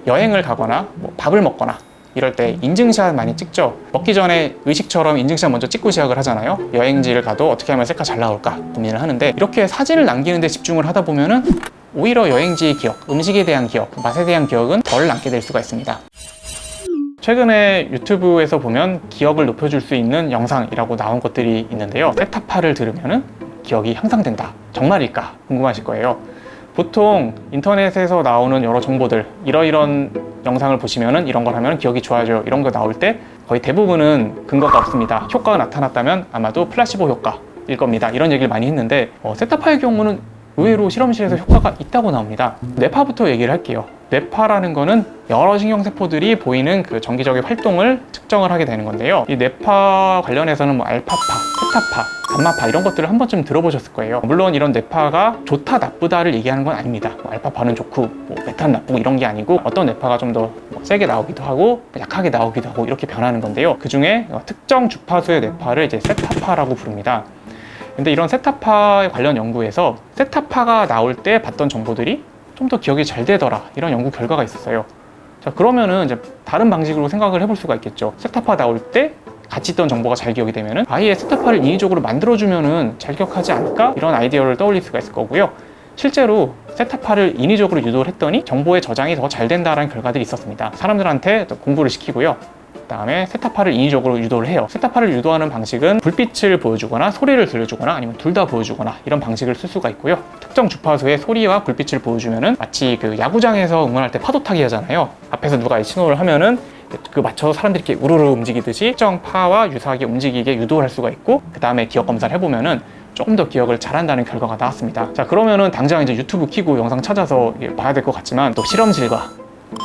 여행을 가거나 뭐 밥을 먹거나 이럴 때 인증샷 많이 찍죠. 먹기 전에 의식처럼 인증샷 먼저 찍고 시작을 하잖아요. 여행지를 가도 어떻게 하면 셀카 잘 나올까 고민을 하는데, 이렇게 사진을 남기는 데 집중을 하다 보면은 오히려 여행지의 기억, 음식에 대한 기억, 맛에 대한 기억은 덜 남게 될 수가 있습니다. 최근에 유튜브에서 보면 기억을 높여줄 수 있는 영상이라고 나온 것들이 있는데요. 세타파를 들으면은 기억이 향상된다. 정말일까 궁금하실 거예요. 보통 인터넷에서 나오는 여러 정보들, 이런 영상을 보시면은 이런 걸 하면 기억이 좋아져요, 이런 거 나올 때 거의 대부분은 근거가 없습니다. 효과가 나타났다면 아마도 플라시보 효과일 겁니다. 이런 얘기를 많이 했는데 세타파의 경우는 의외로 실험실에서 효과가 있다고 나옵니다. 뇌파부터 얘기를 할게요. 뇌파라는 거는 여러 신경세포들이 보이는 그 정기적인 활동을 측정을 하게 되는 건데요. 이 뇌파 관련해서는 뭐 알파파, 세타파, 감마파 이런 것들을 한 번쯤 들어보셨을 거예요. 물론 이런 뇌파가 좋다 나쁘다를 얘기하는 건 아닙니다. 뭐 알파파는 좋고 뭐 베타는 나쁘고 이런 게 아니고, 어떤 뇌파가 좀 더 세게 나오기도 하고 약하게 나오기도 하고 이렇게 변하는 건데요. 그 중에 특정 주파수의 뇌파를 이제 세타파라고 부릅니다. 근데 이런 세타파 관련 연구에서 세타파가 나올 때 봤던 정보들이 좀 더 기억이 잘 되더라, 이런 연구 결과가 있었어요. 자, 그러면은 이제 다른 방식으로 생각을 해볼 수가 있겠죠. 세타파 나올 때 같이 있던 정보가 잘 기억이 되면은 아예 세타파를 인위적으로 만들어주면은 잘 기억하지 않을까, 이런 아이디어를 떠올릴 수가 있을 거고요. 실제로 세타파를 인위적으로 유도를 했더니 정보의 저장이 더 잘 된다라는 결과들이 있었습니다. 사람들한테 공부를 시키고요. 그다음에 세타파를 인위적으로 유도를 해요. 세타파를 유도하는 방식은 불빛을 보여주거나 소리를 들려주거나 아니면 둘 다 보여주거나 이런 방식을 쓸 수가 있고요. 특정 주파수의 소리와 불빛을 보여주면은 마치 그 야구장에서 응원할 때 파도 타기 하잖아요. 앞에서 누가 신호를 하면은 그 맞춰서 사람들이 이렇게 우르르 움직이듯이 특정 파와 유사하게 움직이게 유도를 할 수가 있고, 그 다음에 기억 검사를 해보면은 조금 더 기억을 잘한다는 결과가 나왔습니다. 자, 그러면은 당장 이제 유튜브 키고 영상 찾아서 봐야 될 것 같지만 또 실험실과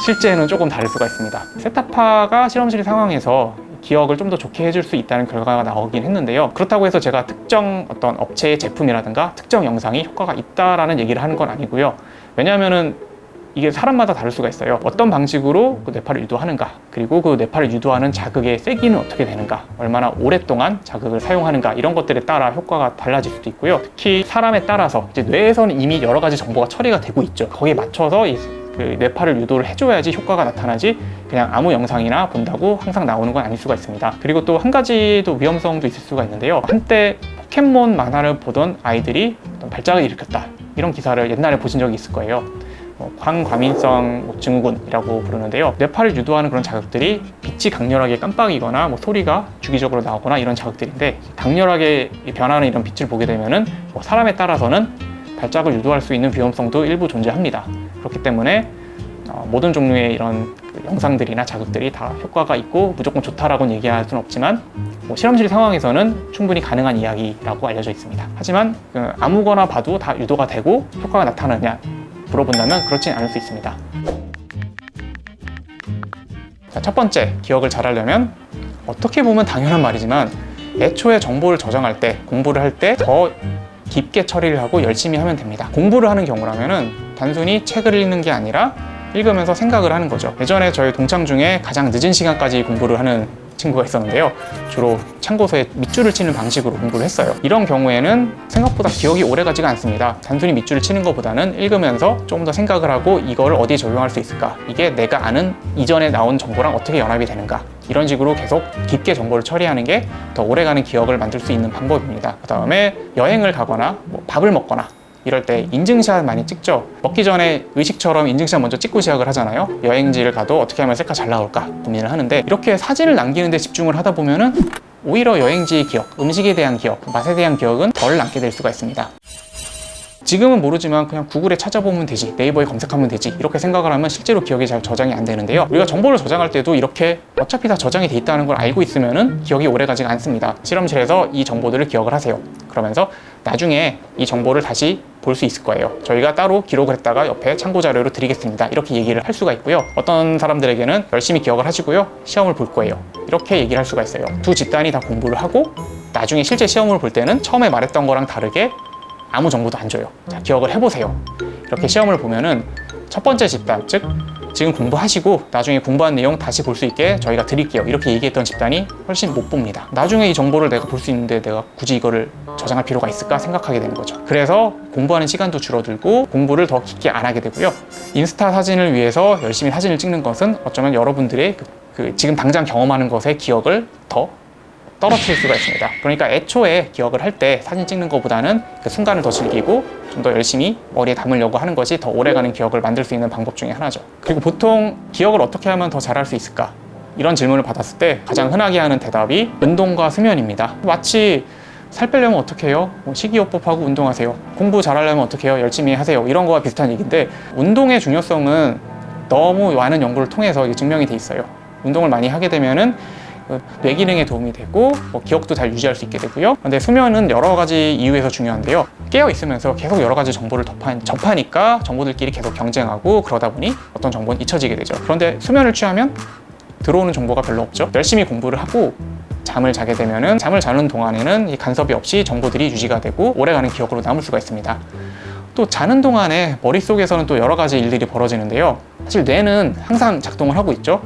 실제는 조금 다를 수가 있습니다. 세타파가 실험실 상황에서 기억을 좀 더 좋게 해줄 수 있다는 결과가 나오긴 했는데요. 그렇다고 해서 제가 특정 어떤 업체의 제품이라든가 특정 영상이 효과가 있다라는 얘기를 하는 건 아니고요. 왜냐하면은 이게 사람마다 다를 수가 있어요. 어떤 방식으로 그 뇌파를 유도하는가, 그리고 그 뇌파를 유도하는 자극의 세기는 어떻게 되는가, 얼마나 오랫동안 자극을 사용하는가, 이런 것들에 따라 효과가 달라질 수도 있고요. 특히 사람에 따라서 이제 뇌에서는 이미 여러 가지 정보가 처리가 되고 있죠. 거기에 맞춰서 그 뇌파를 유도를 해줘야지 효과가 나타나지, 그냥 아무 영상이나 본다고 항상 나오는 건 아닐 수가 있습니다. 그리고 또 한 가지 또 위험성도 있을 수가 있는데요. 한때 포켓몬 만화를 보던 아이들이 어떤 발작을 일으켰다, 이런 기사를 옛날에 보신 적이 있을 거예요. 광과민성 증후군이라고 부르는데요. 뇌파를 유도하는 그런 자극들이 빛이 강렬하게 깜빡이거나 뭐 소리가 주기적으로 나오거나 이런 자극들인데, 강렬하게 변하는 이런 빛을 보게 되면은 사람에 따라서는 발작을 유도할 수 있는 위험성도 일부 존재합니다. 그렇기 때문에 모든 종류의 이런 영상들이나 자극들이 다 효과가 있고 무조건 좋다라고는 얘기할 수는 없지만, 실험실 상황에서는 충분히 가능한 이야기라고 알려져 있습니다. 하지만 아무거나 봐도 다 유도가 되고 효과가 나타나느냐 물어본다면 그렇진 않을 수 있습니다. 자, 첫 번째, 기억을 잘하려면 어떻게 보면 당연한 말이지만 애초에 정보를 저장할 때, 공부를 할 때 더 깊게 처리를 하고 열심히 하면 됩니다. 공부를 하는 경우라면은 단순히 책을 읽는 게 아니라 읽으면서 생각을 하는 거죠. 예전에 저희 동창 중에 가장 늦은 시간까지 공부를 하는 친구가 있었는데요. 주로 참고서에 밑줄을 치는 방식으로 공부를 했어요. 이런 경우에는 생각보다 기억이 오래 가지가 않습니다. 단순히 밑줄을 치는 것보다는 읽으면서 조금 더 생각을 하고 이거를 어디에 적용할 수 있을까? 이게 내가 아는 이전에 나온 정보랑 어떻게 연합이 되는가? 이런 식으로 계속 깊게 정보를 처리하는 게 더 오래가는 기억을 만들 수 있는 방법입니다. 그 다음에 여행을 가거나 뭐 밥을 먹거나 이럴 때 인증샷 많이 찍죠. 먹기 전에 의식처럼 인증샷 먼저 찍고 시작을 하잖아요. 여행지를 가도 어떻게 하면 셀카 잘 나올까 고민을 하는데, 이렇게 사진을 남기는 데 집중을 하다 보면은 오히려 여행지의 기억, 음식에 대한 기억, 맛에 대한 기억은 덜 남게 될 수가 있습니다. 지금은 모르지만 그냥 구글에 찾아보면 되지, 네이버에 검색하면 되지, 이렇게 생각을 하면 실제로 기억이 잘 저장이 안 되는데요. 우리가 정보를 저장할 때도 이렇게 어차피 다 저장이 돼 있다는 걸 알고 있으면은 기억이 오래 가지가 않습니다. 실험실에서 이 정보들을 기억을 하세요. 그러면서 나중에 이 정보를 다시 볼 수 있을 거예요. 저희가 따로 기록을 했다가 옆에 참고 자료로 드리겠습니다, 이렇게 얘기를 할 수가 있고요. 어떤 사람들에게는 열심히 기억을 하시고요, 시험을 볼 거예요, 이렇게 얘기를 할 수가 있어요. 두 집단이 다 공부를 하고 나중에 실제 시험을 볼 때는 처음에 말했던 거랑 다르게 아무 정보도 안 줘요. 자, 기억을 해보세요. 이렇게 시험을 보면은 첫 번째 집단, 즉 지금 공부하시고 나중에 공부한 내용 다시 볼 수 있게 저희가 드릴게요. 이렇게 얘기했던 집단이 훨씬 못 봅니다. 나중에 이 정보를 내가 볼 수 있는데 내가 굳이 이거를 저장할 필요가 있을까 생각하게 되는 거죠. 그래서 공부하는 시간도 줄어들고 공부를 더 깊게 안 하게 되고요. 인스타 사진을 위해서 열심히 사진을 찍는 것은 어쩌면 여러분들의 지금 당장 경험하는 것의 기억을 더 떨어뜨릴 수가 있습니다. 그러니까 애초에 기억을 할 때 사진 찍는 것보다는 그 순간을 더 즐기고 좀 더 열심히 머리에 담으려고 하는 것이 더 오래가는 기억을 만들 수 있는 방법 중에 하나죠. 그리고 보통 기억을 어떻게 하면 더 잘할 수 있을까? 이런 질문을 받았을 때 가장 흔하게 하는 대답이 운동과 수면입니다. 마치 살 빼려면 어떻게 해요? 식이요법하고 운동하세요. 공부 잘하려면 어떻게 해요? 열심히 하세요. 이런 거와 비슷한 얘기인데 운동의 중요성은 너무 많은 연구를 통해서 이게 증명이 돼 있어요. 운동을 많이 하게 되면은 뇌 기능에 도움이 되고 기억도 잘 유지할 수 있게 되고요. 그런데 수면은 여러 가지 이유에서 중요한데요. 깨어 있으면서 계속 여러 가지 정보를 접하니까 정보들끼리 계속 경쟁하고 그러다 보니 어떤 정보는 잊혀지게 되죠. 그런데 수면을 취하면 들어오는 정보가 별로 없죠. 열심히 공부를 하고 잠을 자게 되면은 잠을 자는 동안에는 이 간섭이 없이 정보들이 유지가 되고 오래가는 기억으로 남을 수가 있습니다. 또 자는 동안에 머릿속에서는 또 여러 가지 일들이 벌어지는데요. 사실 뇌는 항상 작동을 하고 있죠.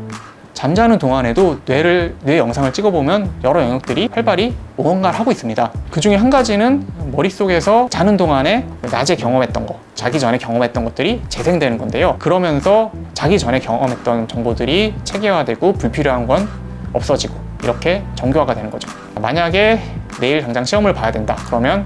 잠자는 동안에도 뇌 영상을 찍어보면 여러 영역들이 활발히 무언가를 하고 있습니다. 그 중에 한 가지는 머릿속에서 자는 동안에 낮에 경험했던 거, 자기 전에 경험했던 것들이 재생되는 건데요. 그러면서 자기 전에 경험했던 정보들이 체계화되고 불필요한 건 없어지고 이렇게 정교화가 되는 거죠. 만약에 내일 당장 시험을 봐야 된다 그러면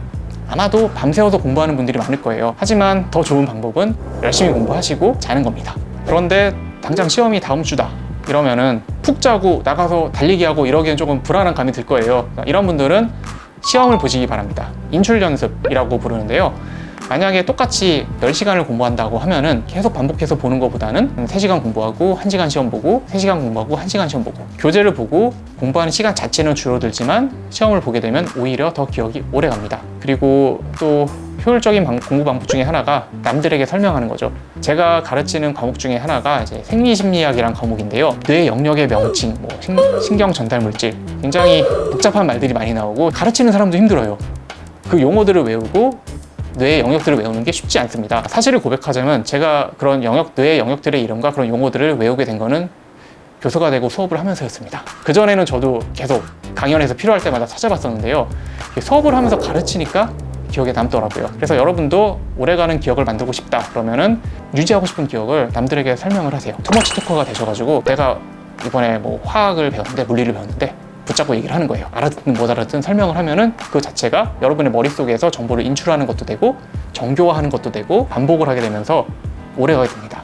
아마도 밤새워서 공부하는 분들이 많을 거예요. 하지만 더 좋은 방법은 열심히 공부하시고 자는 겁니다. 그런데 당장 시험이 다음 주다 이러면은 푹 자고 나가서 달리기 하고 이러기엔 조금 불안한 감이 들 거예요. 이런 분들은 시험을 보시기 바랍니다. 인출 연습이라고 부르는데요. 만약에 똑같이 10시간을 공부한다고 하면은 계속 반복해서 보는 것보다는 3시간 공부하고 1시간 시험 보고 3시간 공부하고 1시간 시험 보고 교재를 보고 공부하는 시간 자체는 줄어들지만 시험을 보게 되면 오히려 더 기억이 오래 갑니다. 그리고 또 효율적인 공부 방법 중에 하나가 남들에게 설명하는 거죠. 제가 가르치는 과목 중에 하나가 이제 생리심리학이란 과목인데요. 뇌 영역의 명칭, 신경 전달 물질, 굉장히 복잡한 말들이 많이 나오고 가르치는 사람도 힘들어요. 그 용어들을 외우고 뇌의 영역들을 외우는 게 쉽지 않습니다. 사실을 고백하자면 제가 그런 뇌의 영역들의 이름과 그런 용어들을 외우게 된 거는 교수가 되고 수업을 하면서였습니다. 그전에는 저도 계속 강연에서 필요할 때마다 찾아봤었는데요. 수업을 하면서 가르치니까 기억에 남더라고요. 그래서 여러분도 오래가는 기억을 만들고 싶다 그러면은 유지하고 싶은 기억을 남들에게 설명을 하세요. 투머치 토커가 되셔가지고 내가 이번에 화학을 배웠는데 물리를 배웠는데 붙잡고 얘기를 하는 거예요. 알아듣든 못 알아듣든 설명을 하면은 그 자체가 여러분의 머릿속에서 정보를 인출하는 것도 되고 정교화하는 것도 되고 반복을 하게 되면서 오래가게 됩니다.